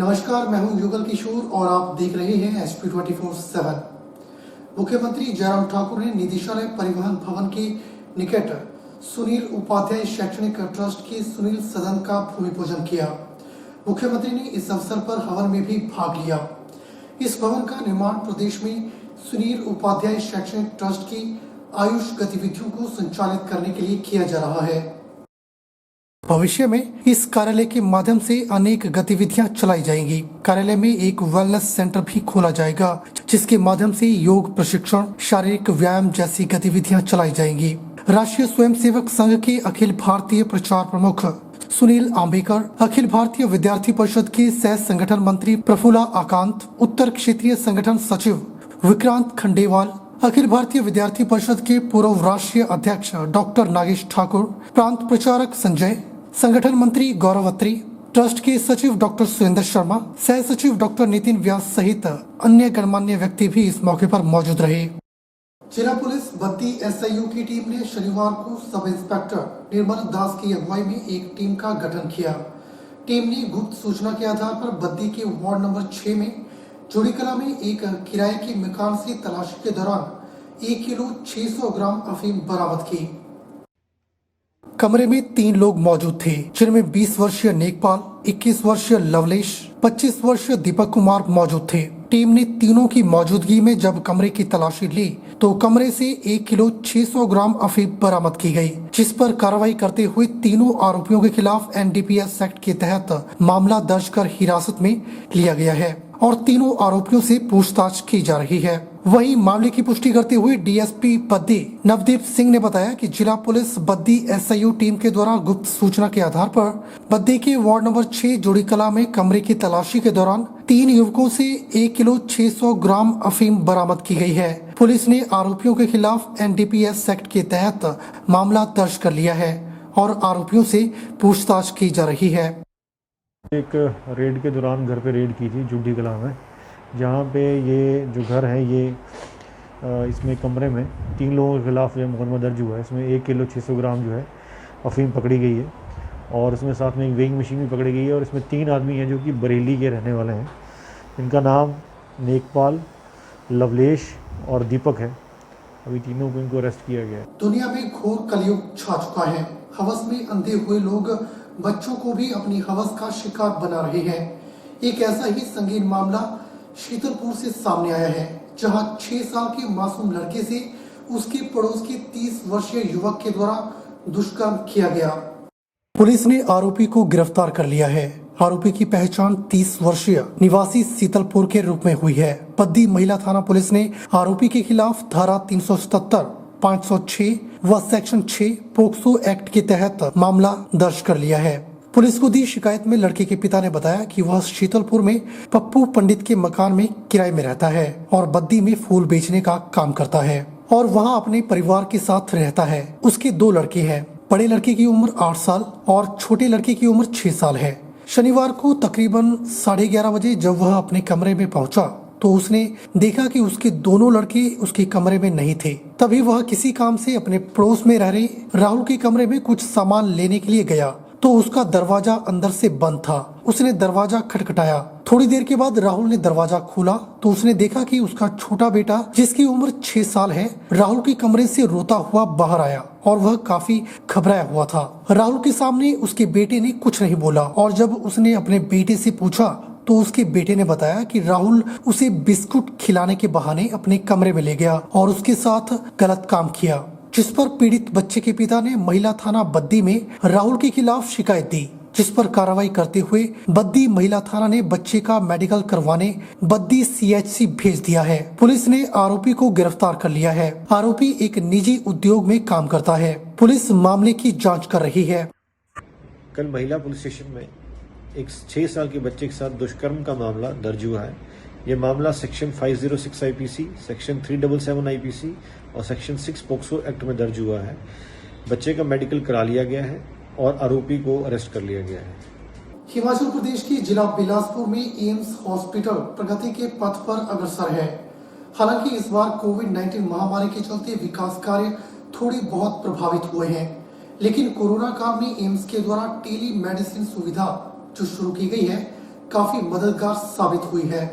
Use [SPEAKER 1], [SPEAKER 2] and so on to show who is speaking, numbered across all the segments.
[SPEAKER 1] नमस्कार, मैं हूं युगल किशोर और आप देख रहे हैं SP24/7। मुख्यमंत्री जयराम ठाकुर ने निदेशालय परिवहन भवन के निकट सुनील उपाध्याय शैक्षणिक ट्रस्ट के सुनील सदन का भूमि पूजन किया। मुख्यमंत्री ने इस अवसर पर हवन में भी भाग लिया। इस भवन का निर्माण प्रदेश में सुनील उपाध्याय शैक्षणिक ट्रस्ट की आयुष गतिविधियों को संचालित करने के लिए किया जा रहा है। भविष्य में इस कार्यालय के माध्यम से अनेक गतिविधियां चलाई जाएंगी। कार्यालय में एक वेलनेस सेंटर भी खोला जाएगा, जिसके माध्यम से योग प्रशिक्षण, शारीरिक व्यायाम जैसी गतिविधियां चलाई जाएंगी। राष्ट्रीय स्वयंसेवक संघ के अखिल भारतीय प्रचार प्रमुख सुनील आंबेकर, अखिल भारतीय विद्यार्थी परिषद के सह संगठन मंत्री प्रफुल्ला आकांत, उत्तर क्षेत्रीय संगठन सचिव विक्रांत खंडेवाल, अखिल भारतीय विद्यार्थी परिषद के पूर्व राष्ट्रीय अध्यक्ष डॉक्टर नागेश ठाकुर, प्रांत प्रचारक संजय, संगठन मंत्री गौरव अत्री, ट्रस्ट के सचिव डॉक्टर सुरेंद्र शर्मा, सह सचिव डॉक्टर नितिन व्यास सहित अन्य गणमान्य व्यक्ति भी इस मौके पर मौजूद रहे। जिला पुलिस बद्दी SIU की टीम ने शनिवार को सब इंस्पेक्टर निर्मल दास की अगुवाई में एक टीम का गठन किया। टीम ने गुप्त सूचना के आधार पर बद्दी के वार्ड नंबर 6 में जोड़ीकला में एक किराए के मकान से तलाशी के दौरान 1 किलो 600 ग्राम अफीम बरामद की। कमरे में 3 लोग मौजूद थे, जिनमें 20 वर्षीय नेकपाल, 21 वर्षीय लवलेश, 25 वर्षीय दीपक कुमार मौजूद थे। टीम ने तीनों की मौजूदगी में जब कमरे की तलाशी ली तो कमरे से 1 किलो 600 ग्राम अफीम बरामद की गई, जिस पर कार्रवाई करते हुए तीनों आरोपियों के खिलाफ NDPS एक्ट के तहत मामला दर्ज कर हिरासत में लिया गया है और तीनों आरोपियों से पूछताछ की जा रही है। वहीं मामले की पुष्टि करते हुए DSP बद्दी नवदीप सिंह ने बताया कि जिला पुलिस बद्दी SIU टीम के द्वारा गुप्त सूचना के आधार पर बद्दी के वार्ड नंबर 6 जोड़ीकला में कमरे की तलाशी के दौरान 3 युवकों से 1 किलो 600 ग्राम अफीम बरामद की गई है। पुलिस ने आरोपियों के खिलाफ NDPS एक्ट के तहत मामला दर्ज कर लिया है और आरोपियों से पूछताछ की जा रही है।
[SPEAKER 2] एक रेड के दौरान घर पे रेड की थी जुड्डी कला में, जहाँ पे ये जो घर है ये इसमें कमरे में 3 लोगों के खिलाफ जो मुकदमा दर्ज हुआ है। इसमें 1 किलो 600 ग्राम जो है अफीम पकड़ी गई है और उसमें साथ में एक वेइंग मशीन भी पकड़ी गई है और इसमें 3 आदमी हैं जो कि बरेली के रहने वाले हैं। इनका नाम नेकपाल, लवलेश और दीपक है। अभी तीनों को इनको अरेस्ट किया गया है।
[SPEAKER 1] दुनिया में घोर कलयुग छा चुका है। हवस में अंधे हुए लोग बच्चों को भी अपनी हवस का शिकार बना रहे हैं। एक ऐसा ही संगीन मामला शीतलपुर से सामने आया है, जहां 6 साल के मासूम लड़के से उसके पड़ोस के 30 वर्षीय युवक के द्वारा दुष्कर्म किया गया। पुलिस ने आरोपी को गिरफ्तार कर लिया है। आरोपी की पहचान 30 वर्षीय निवासी शीतलपुर के रूप में हुई है। बद्दी महिला थाना पुलिस ने आरोपी के खिलाफ धारा 377, 506 व सेक्शन 6 पोक्सो एक्ट के तहत मामला दर्ज कर लिया है। पुलिस को दी शिकायत में लड़के के पिता ने बताया कि वह शीतलपुर में पप्पू पंडित के मकान में किराए में रहता है और बद्दी में फूल बेचने का काम करता है और वहां अपने परिवार के साथ रहता है। उसके 2 लड़के हैं। बड़े लड़के की उम्र 8 साल और छोटे लड़के की उम्र 6 साल है। शनिवार को तकरीबन 11:30 बजे जब वह अपने कमरे में पहुंचा तो उसने देखा कि उसके दोनों लड़के उसके कमरे में नहीं थे। तभी वह किसी काम से अपने पड़ोस में रह रहे राहुल के कमरे में कुछ सामान लेने के लिए गया तो उसका दरवाजा अंदर से बंद था। उसने दरवाजा खटखटाया। थोड़ी देर के बाद राहुल ने दरवाजा खोला तो उसने देखा कि उसका छोटा बेटा, जिसकी उम्र 6 साल है, राहुल के कमरे से रोता हुआ बाहर आया और वह काफी घबराया हुआ था। राहुल के सामने उसके बेटे ने कुछ नहीं बोला और जब उसने अपने बेटे से पूछा तो उसके बेटे ने बताया कि राहुल उसे बिस्कुट खिलाने के बहाने अपने कमरे में ले गया और उसके साथ गलत काम किया, जिस पर पीड़ित बच्चे के पिता ने महिला थाना बद्दी में राहुल के खिलाफ शिकायत दी, जिस पर कार्रवाई करते हुए बद्दी महिला थाना ने बच्चे का मेडिकल करवाने बद्दी CHC भेज दिया है। पुलिस ने आरोपी को गिरफ्तार कर लिया है। आरोपी एक निजी उद्योग में काम करता है। पुलिस मामले की जाँच कर रही है।
[SPEAKER 3] कल महिला पुलिस स्टेशन में एक 6 साल के बच्चे के साथ दुष्कर्म का मामला दर्ज हुआ है। ये मामला सेक्शन 506 IPC, सेक्शन 377 IPC और सेक्शन 6 पोक्सो एक्ट में दर्ज हुआ है। बच्चे का मेडिकल करा लिया गया है और आरोपी को अरेस्ट कर लिया गया है।
[SPEAKER 1] हिमाचल प्रदेश के जिला बिलासपुर में एम्स हॉस्पिटल प्रगति के पथ पर अग्रसर है। हालांकि इस बार कोविड-19 महामारी के चलते विकास कार्य थोड़ी बहुत प्रभावित हुए हैं, लेकिन कोरोना काल में एम्स के द्वारा टेली मेडिसिन सुविधा जो शुरू की गई है काफी मददगार साबित हुई है।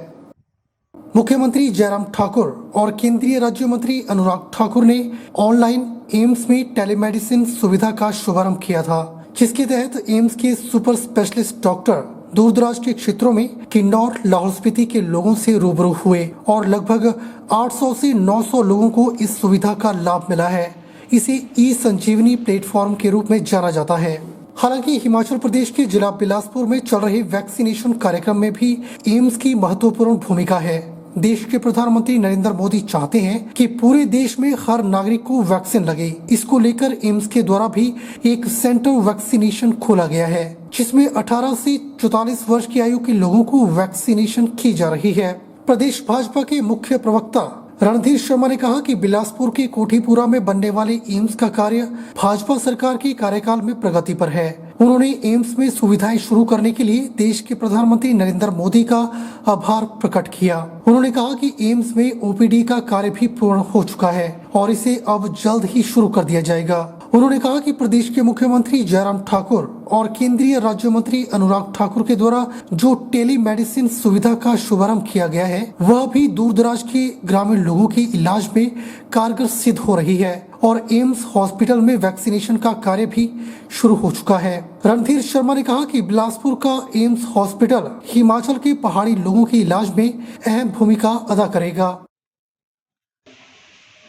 [SPEAKER 1] मुख्यमंत्री जयराम ठाकुर और केंद्रीय राज्य मंत्री अनुराग ठाकुर ने ऑनलाइन एम्स में टेलीमेडिसिन सुविधा का शुभारंभ किया था, जिसके तहत एम्स के सुपर स्पेशलिस्ट डॉक्टर दूर दराज के क्षेत्रों में किन्नौर, लाहौल स्पीति के लोगों से रूबरू हुए और लगभग 800 से 900 लोगों को इस सुविधा का लाभ मिला है। इसे ई संजीवनी प्लेटफॉर्म के रूप में जाना जाता है। हालांकि हिमाचल प्रदेश के जिला बिलासपुर में चल रहे वैक्सीनेशन कार्यक्रम में भी एम्स की महत्वपूर्ण भूमिका है। देश के प्रधानमंत्री नरेंद्र मोदी चाहते हैं कि पूरे देश में हर नागरिक को वैक्सीन लगे। इसको लेकर एम्स के द्वारा भी एक सेंटर वैक्सीनेशन खोला गया है, जिसमें 18 से 44 वर्ष की आयु के लोगों को वैक्सीनेशन की जा रही है। प्रदेश भाजपा के मुख्य प्रवक्ता रणधीर शर्मा ने कहा कि बिलासपुर के कोठीपुरा में बनने वाले एम्स का कार्य भाजपा सरकार के कार्यकाल में प्रगति पर है। उन्होंने एम्स में सुविधाएं शुरू करने के लिए देश के प्रधानमंत्री नरेंद्र मोदी का आभार प्रकट किया। उन्होंने कहा कि एम्स में ओपीडी का कार्य भी पूर्ण हो चुका है और इसे अब जल्द ही शुरू कर दिया जाएगा। उन्होंने कहा कि प्रदेश के मुख्यमंत्री जयराम ठाकुर और केंद्रीय राज्य मंत्री अनुराग ठाकुर के द्वारा जो टेलीमेडिसिन सुविधा का शुभारंभ किया गया है, वह भी दूर दराज के ग्रामीण लोगों के इलाज में कारगर सिद्ध हो रही है और एम्स हॉस्पिटल में वैक्सीनेशन का कार्य भी शुरू हो चुका है। रणधीर शर्मा ने कहा कि बिलासपुर का एम्स हॉस्पिटल हिमाचल के पहाड़ी लोगों के इलाज में अहम भूमिका अदा करेगा।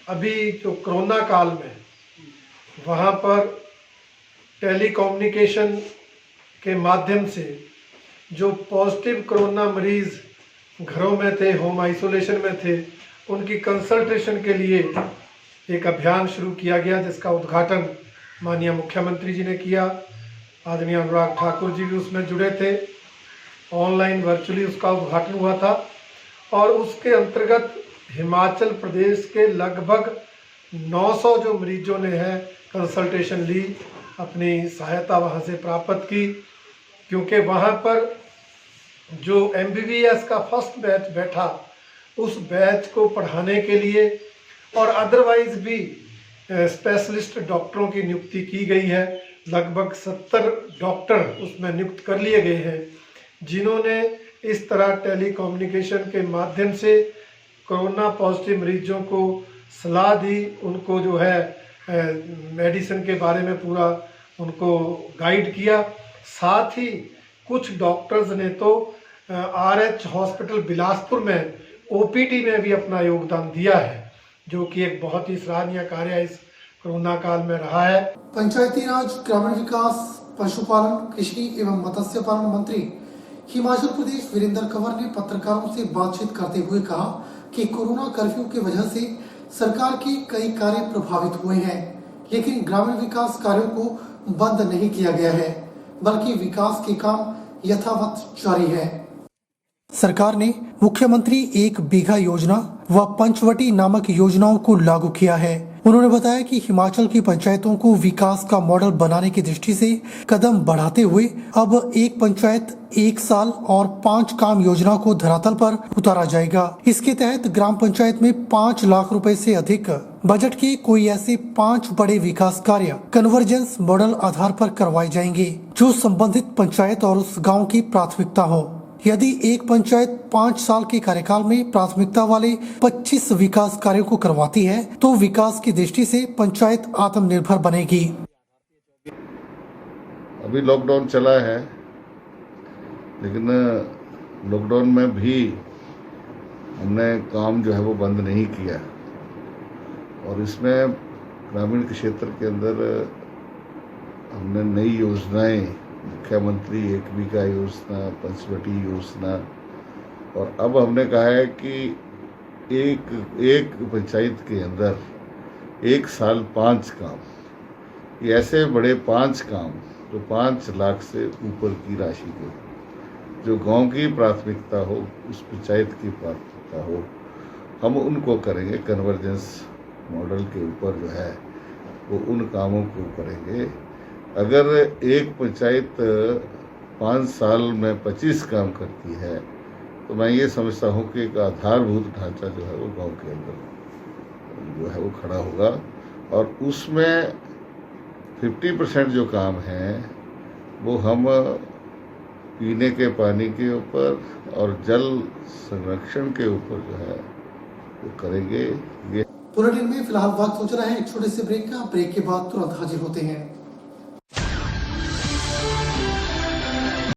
[SPEAKER 4] अभी जो कोरोना काल में वहाँ पर टेलीकम्युनिकेशन के माध्यम से जो पॉजिटिव कोरोना मरीज घरों में थे, होम आइसोलेशन में थे, उनकी कंसल्टेशन के लिए एक अभियान शुरू किया गया, जिसका उद्घाटन माननीय मुख्यमंत्री जी ने किया। आदरणीय अनुराग ठाकुर जी भी उसमें जुड़े थे। ऑनलाइन वर्चुअली उसका उद्घाटन हुआ था और उसके अंतर्गत हिमाचल प्रदेश के लगभग 900 जो मरीजों ने है कंसल्टेशन ली, अपनी सहायता वहाँ से प्राप्त की, क्योंकि वहाँ पर जो MBBS का फर्स्ट बैच बैठा, उस बैच को पढ़ाने के लिए और अदरवाइज भी स्पेशलिस्ट डॉक्टरों की नियुक्ति की गई है। लगभग 70 डॉक्टर उसमें नियुक्त कर लिए गए हैं, जिन्होंने इस तरह टेलीकम्युनिकेशन के माध्यम से कोरोना पॉजिटिव मरीजों को सलाह दी, उनको जो है मेडिसिन के बारे में पूरा उनको गाइड किया। साथ ही कुछ डॉक्टर्स ने तो RH हॉस्पिटल बिलासपुर में OPD में भी अपना योगदान दिया है, जो कि एक बहुत ही सराहनीय कार्य इस कोरोना काल में रहा है।
[SPEAKER 1] पंचायती राज, ग्रामीण विकास, पशुपालन, कृषि एवं मत्स्य पालन मंत्री हिमाचल प्रदेश वीरेंद्र कंवर ने पत्रकारों से बातचीत करते हुए कहा कि कोरोना कर्फ्यू की वजह से सरकार के कई कार्य प्रभावित हुए हैं, लेकिन ग्रामीण विकास कार्यों को बंद नहीं किया गया है, बल्कि विकास के काम यथावत जारी है। सरकार ने मुख्यमंत्री 1 बीघा योजना व पंचवटी नामक योजनाओं को लागू किया है। उन्होंने बताया कि हिमाचल की पंचायतों को विकास का मॉडल बनाने की दृष्टि से कदम बढ़ाते हुए अब एक पंचायत 1 साल और 5 काम योजना को धरातल पर उतारा जाएगा। इसके तहत ग्राम पंचायत में 5 लाख रुपए से अधिक बजट के कोई ऐसे 5 बड़े विकास कार्य कन्वर्जेंस मॉडल आधार पर करवाए जाएंगे, जो संबंधित पंचायत और उस गाँव की प्राथमिकता हो। यदि एक पंचायत 5 साल के कार्यकाल में प्राथमिकता वाले 25 विकास कार्यों को करवाती है, तो विकास की दृष्टि से पंचायत आत्मनिर्भर बनेगी।
[SPEAKER 5] अभी लॉकडाउन चला है, लेकिन लॉकडाउन में भी हमने काम जो है वो बंद नहीं किया और इसमें ग्रामीण क्षेत्र के अंदर हमने नई योजनाएं, मुख्यमंत्री 1 बीघा योजना, पंचवटी योजना, और अब हमने कहा है कि एक पंचायत के अंदर 1 साल 5 काम, ये ऐसे बड़े 5 काम जो 5 लाख से ऊपर की राशि के, जो गांव की प्राथमिकता हो, उस पंचायत की प्राथमिकता हो, हम उनको करेंगे। कन्वर्जेंस मॉडल के ऊपर जो है वो उन कामों को करेंगे। अगर एक पंचायत 5 साल में 25 काम करती है, तो मैं ये समझता हूँ कि एक आधारभूत ढांचा जो है वो गांव के अंदर जो है वो खड़ा होगा और उसमें 50% जो काम हैं वो हम पीने के पानी के ऊपर और जल संरक्षण के ऊपर जो है वो करेंगे। ये
[SPEAKER 1] बुलेटिन में फिलहाल वक्त हो चला है एक छोटे से ब्रेक का। ब्रेक के बाद तुरंत हाजिर होते हैं।